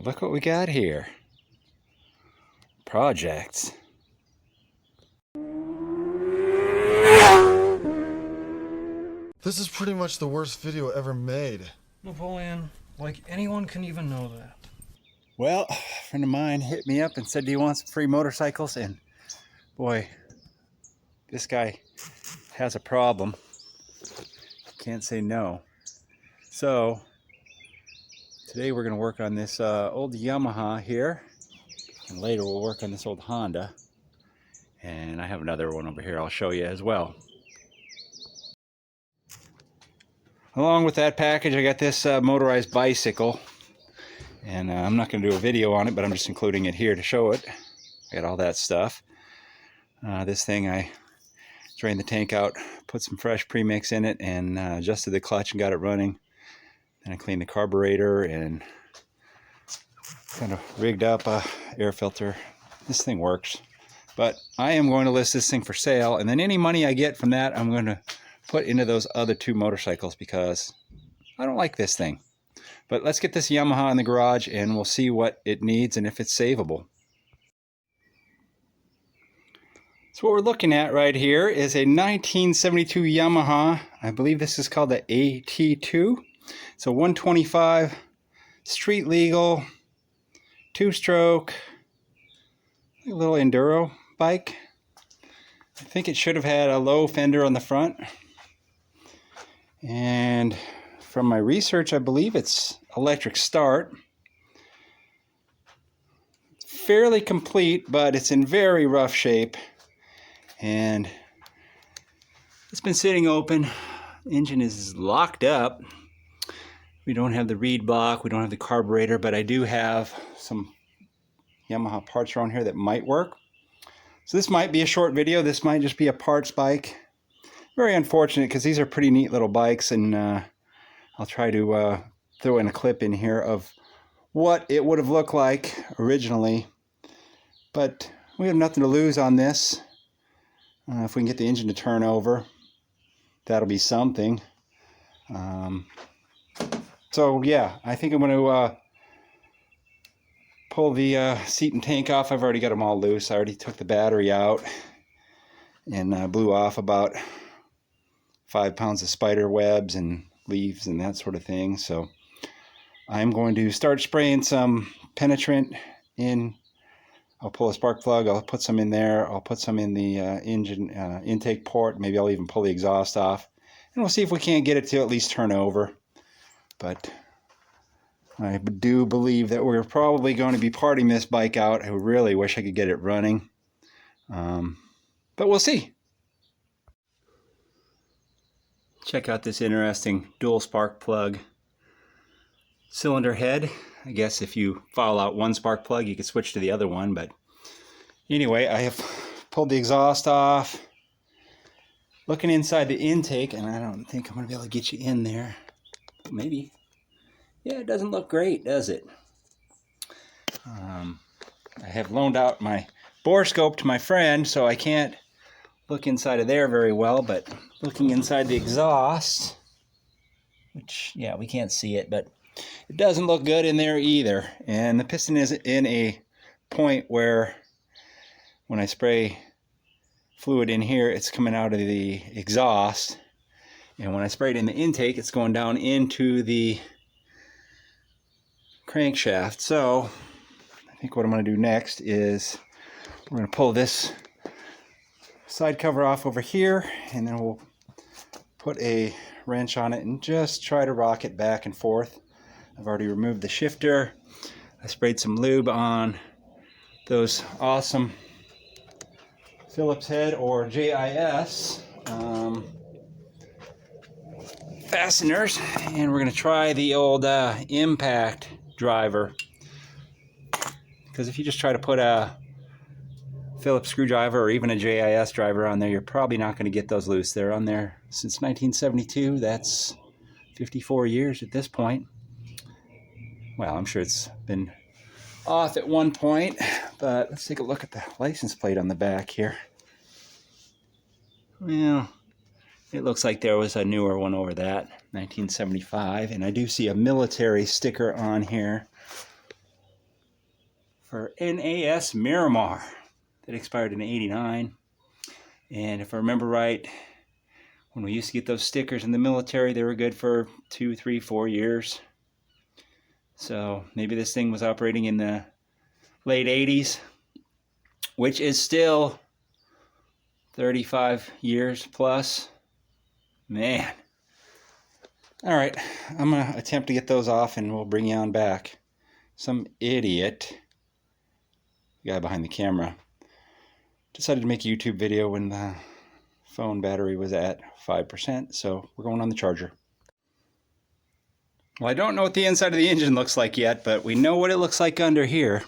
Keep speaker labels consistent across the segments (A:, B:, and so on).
A: Look what we got here. Projects.
B: This is pretty much the worst video ever made.
C: Napoleon, like anyone can even know that.
A: Well, a friend of mine hit me up and said, do you want some free motorcycles? And boy, this guy has a problem. Can't say no. So today we're going to work on this old Yamaha here, and later we'll work on this old Honda, and I have another one over here I'll show you as well. Along with that package I got this motorized bicycle, and I'm not going to do a video on it, but I'm just including it here to show it. I got all that stuff. This thing, I drained the tank out, put some fresh premix in it, and adjusted the clutch and got it running. Then I cleaned the carburetor and kind of rigged up a air filter. This thing works. But I am going to list this thing for sale, and then any money I get from that I'm going to put into those other two motorcycles because I don't like this thing. But let's get this Yamaha in the garage and we'll see what it needs and if it's savable. So what we're looking at right here is a 1972 Yamaha. I believe this is called the AT2. It's a 125 street legal, two-stroke, a little Enduro bike. I think it should have had a low fender on the front. And from my research, I believe it's electric start. It's fairly complete, but it's in very rough shape. And it's been sitting open. The engine is locked up. We don't have the reed block, we don't have the carburetor, but I do have some Yamaha parts around here that might work. So this might be a short video. This might just be a parts bike. Very unfortunate because these are pretty neat little bikes, and I'll try to throw in a clip in here of what it would have looked like originally. But we have nothing to lose on this. If we can get the engine to turn over, that'll be something. So yeah, I think I'm going to pull the seat and tank off. I've already got them all loose. I already took the battery out and blew off about 5 pounds of spider webs and leaves and that sort of thing. So I'm going to start spraying some penetrant in. I'll pull a spark plug, I'll put some in there, I'll put some in the engine intake port, maybe I'll even pull the exhaust off, and we'll see if we can't get it to at least turn over. But I do believe that we're probably going to be parting this bike out. I really wish I could get it running, but we'll see. Check out this interesting dual spark plug cylinder head. I guess if you follow out one spark plug, you could switch to the other one. But anyway, I have pulled the exhaust off. Looking inside the intake, and I don't think I'm going to be able to get you in there. Maybe. Yeah, it doesn't look great, does it? I have loaned out my bore scope to my friend, so I can't look inside of there very well. But looking inside the exhaust, which, yeah, we can't see it, but it doesn't look good in there either. And the piston is in a point where when I spray fluid in here, it's coming out of the exhaust. And when I spray it in the intake, it's going down into the crankshaft. So I think what I'm going to do next is we're going to pull this side cover off over here, and then we'll put a wrench on it and just try to rock it back and forth. I've already removed the shifter. I sprayed some lube on those awesome Phillips head or JIS fasteners, and we're going to try the old impact driver, because if you just try to put a Phillips screwdriver or even a JIS driver on there, you're probably not going to get those loose. They're on there since 1972. That's 54 years at this point. Well, I'm sure it's been off at one point, but let's take a look at the license plate on the back here. Well, it looks like there was a newer one over that, 1975, and I do see a military sticker on here. for NAS Miramar that expired in '89. And if I remember right, when we used to get those stickers in the military, they were good for 2, 3, 4 years. So maybe this thing was operating in the late 80s, which is still 35 years plus. Man. All right, I'm going to attempt to get those off and we'll bring you on back. Some idiot, the guy behind the camera, decided to make a YouTube video when the phone battery was at 5%, so we're going on the charger. Well, I don't know what the inside of the engine looks like yet, but we know what it looks like under here.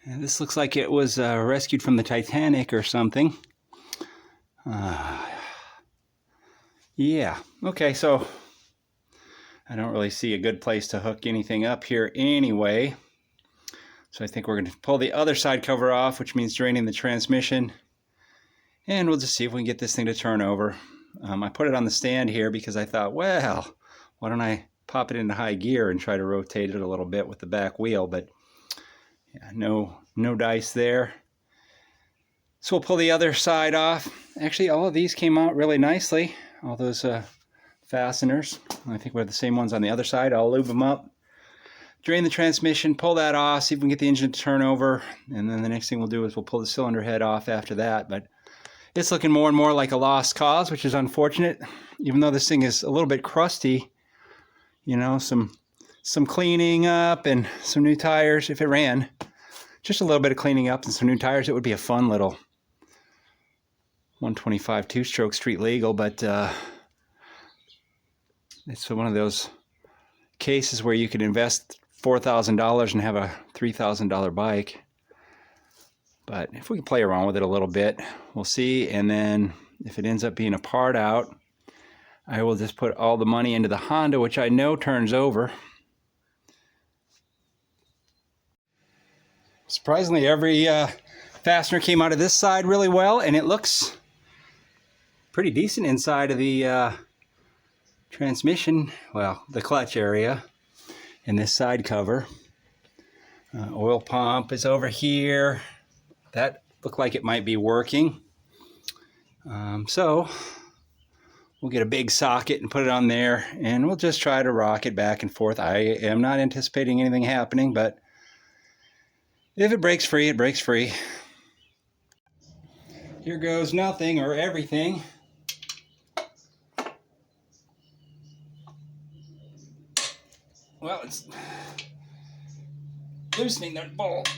A: And this looks like it was rescued from the Titanic or something. Yeah, okay, so I don't really see a good place to hook anything up here anyway. So I think we're going to pull the other side cover off, which means draining the transmission. And we'll just see if we can get this thing to turn over. I put it on the stand here because I thought, well, why don't I pop it into high gear and try to rotate it a little bit with the back wheel, but yeah, no dice there. So we'll pull the other side off. Actually, all of these came out really nicely. All those fasteners. I think we have the same ones on the other side. I'll lube them up, drain the transmission, pull that off, see if we can get the engine to turn over, and then the next thing we'll do is we'll pull the cylinder head off after that. But it's looking more and more like a lost cause, which is unfortunate. Even though this thing is a little bit crusty, you know, some cleaning up and some new tires. If it ran, just a little bit of cleaning up and some new tires, it would be a fun little 125 two-stroke street legal. But it's one of those cases where you could invest $4,000 and have a $3,000 bike. But if we can play around with it a little bit, we'll see. And then if it ends up being a part out, I will just put all the money into the Honda, which I know turns over. Surprisingly, every fastener came out of this side really well, and it looks pretty decent inside of the transmission, well, the clutch area and this side cover. Oil pump is over here. That looked like it might be working. So we'll get a big socket and put it on there, and we'll just try to rock it back and forth. I am not anticipating anything happening, but if it breaks free, it breaks free. Here goes nothing or everything. Well, it's loosening the bolt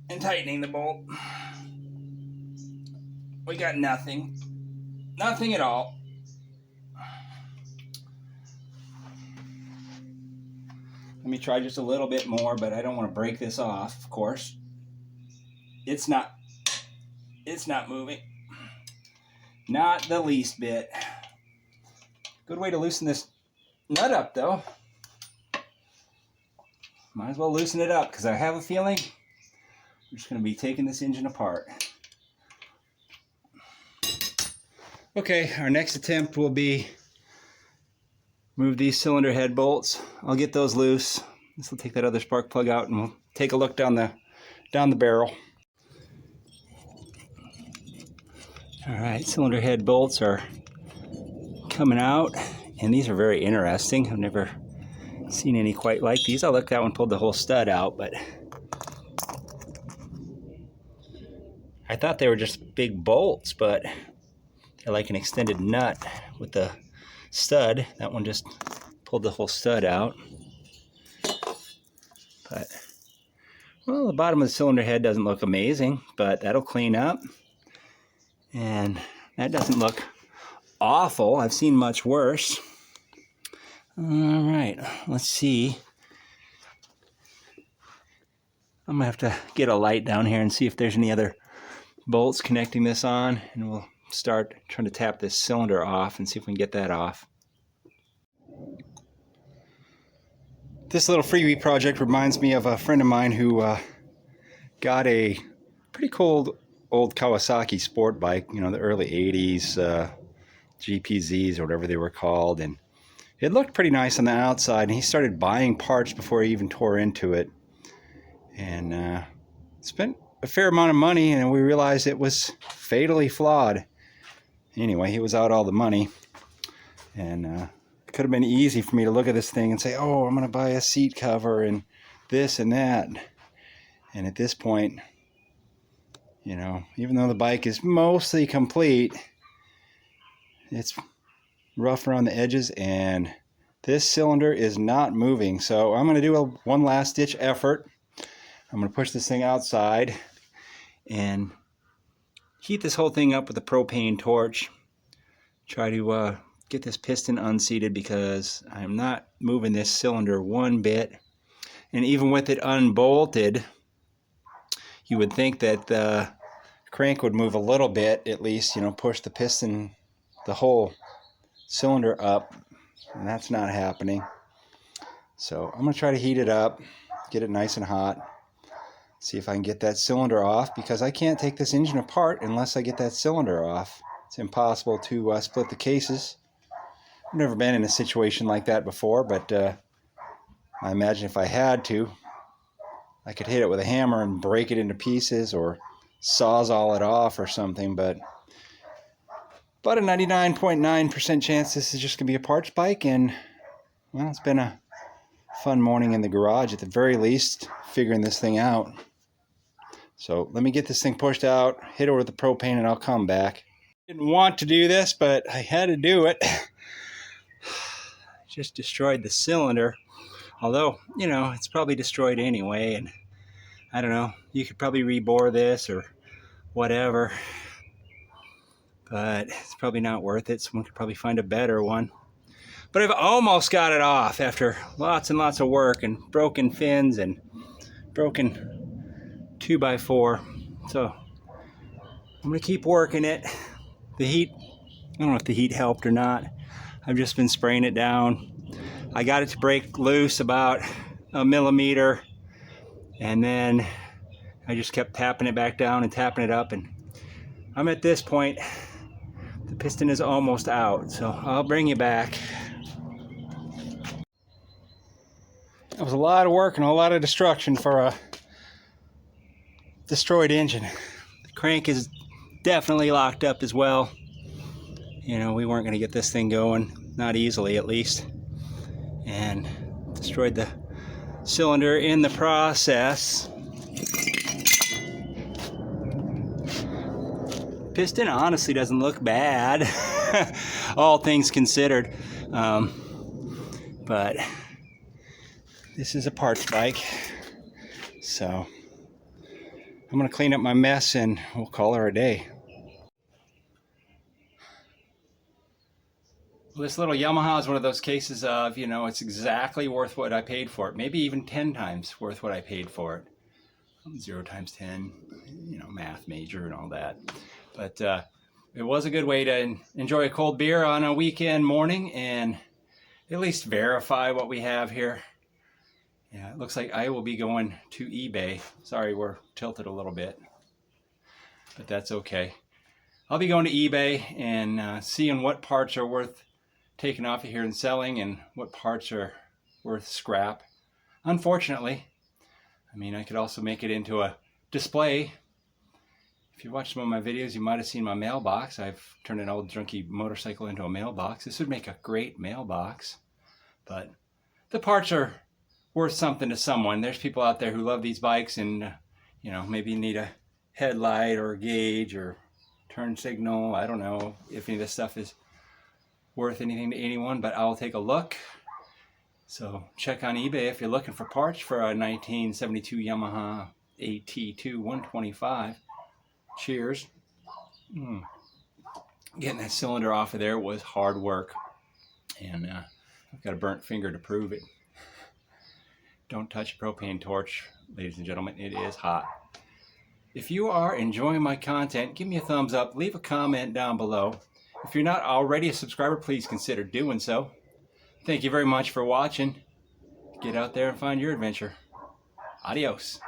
A: and tightening the bolt. We got nothing. Nothing at all. Let me try just a little bit more, but I don't want to break this off, of course. It's not moving. Not the least bit. Good way to loosen this nut up, though. Might as well loosen it up, because I have a feeling we're just going to be taking this engine apart. Okay, our next attempt will be move these cylinder head bolts. I'll get those loose. This will take that other spark plug out, and we'll take a look down the barrel. All right, cylinder head bolts are coming out, and these are very interesting. I've never seen any quite like these. Oh, look, that one pulled the whole stud out, but I thought they were just big bolts, but they're like an extended nut with the stud. That one just pulled the whole stud out. But, well, the bottom of the cylinder head doesn't look amazing, but that'll clean up. And that doesn't look awful. I've seen much worse. All right, let's see. I'm gonna have to get a light down here and see if there's any other bolts connecting this on, and we'll start trying to tap this cylinder off and see if we can get that off. This little freebie project reminds me of a friend of mine who got a pretty cool old Kawasaki sport bike, you know, the early 80s GPZs or whatever they were called, and it looked pretty nice on the outside, and he started buying parts before he even tore into it. and spent a fair amount of money, and we realized it was fatally flawed. Anyway, he was out all the money, and it could have been easy for me to look at this thing and say, oh, I'm going to buy a seat cover and this and that. And at this point, you know, even though the bike is mostly complete, it's rough around the edges, and this cylinder is not moving. So I'm going to do one last ditch effort. I'm going to push this thing outside and heat this whole thing up with a propane torch. Try to get this piston unseated because I'm not moving this cylinder one bit. And even with it unbolted, you would think that the crank would move a little bit, at least, you know, push the piston, the whole cylinder up, and that's not happening. So I'm going to try to heat it up, get it nice and hot, see if I can get that cylinder off, because I can't take this engine apart unless I get that cylinder off. It's impossible to split the cases. I've never been in a situation like that before, but I imagine if I had to, I could hit it with a hammer and break it into pieces, or sawzall it off or something, but a 99.9% chance this is just going to be a parts bike. And well, it's been a fun morning in the garage at the very least, figuring this thing out. So let me get this thing pushed out, hit it with the propane, and I'll come back. Didn't want to do this, but I had to do it. Just destroyed the cylinder, although, you know, it's probably destroyed anyway, and I don't know, you could probably rebore this or whatever, but it's probably not worth it. Someone could probably find a better one. But I've almost got it off after lots and lots of work and broken fins and broken 2x4. So I'm gonna keep working it. The heat, I don't know if the heat helped or not. I've just been spraying it down. I got it to break loose about a millimeter, and then I just kept tapping it back down and tapping it up, and I'm at this point, the piston is almost out, so I'll bring you back. That was a lot of work and a lot of destruction for a destroyed engine. The crank is definitely locked up as well. You know, we weren't going to get this thing going, not easily at least, and destroyed the cylinder in the process. Piston honestly doesn't look bad, all things considered, but this is a parts bike, so I'm going to clean up my mess and we'll call her a day. Well, this little Yamaha is one of those cases of, you know, it's exactly worth what I paid for it, maybe even 10 times worth what I paid for it. 0 times 10, you know, math major and all that. But it was a good way to enjoy a cold beer on a weekend morning and at least verify what we have here. Yeah, it looks like I will be going to eBay. Sorry, we're tilted a little bit, but that's okay. I'll be going to eBay and seeing what parts are worth taking off of here and selling and what parts are worth scrap. Unfortunately, I mean, I could also make it into a display. If you watched some of my videos, you might have seen my mailbox. I've turned an old junky motorcycle into a mailbox. This would make a great mailbox, but the parts are worth something to someone. There's people out there who love these bikes and, you know, maybe need a headlight or a gauge or turn signal. I don't know if any of this stuff is worth anything to anyone, but I'll take a look. So check on eBay if you're looking for parts for a 1972 Yamaha AT2 125. Cheers. Getting that cylinder off of there was hard work, and I've got a burnt finger to prove it. Don't touch a propane torch, ladies and gentlemen. It is hot. If you are enjoying my content, give me a thumbs up. Leave a comment down below. If you're not already a subscriber, please consider doing so. Thank you very much for watching. Get out there and find your adventure. Adios.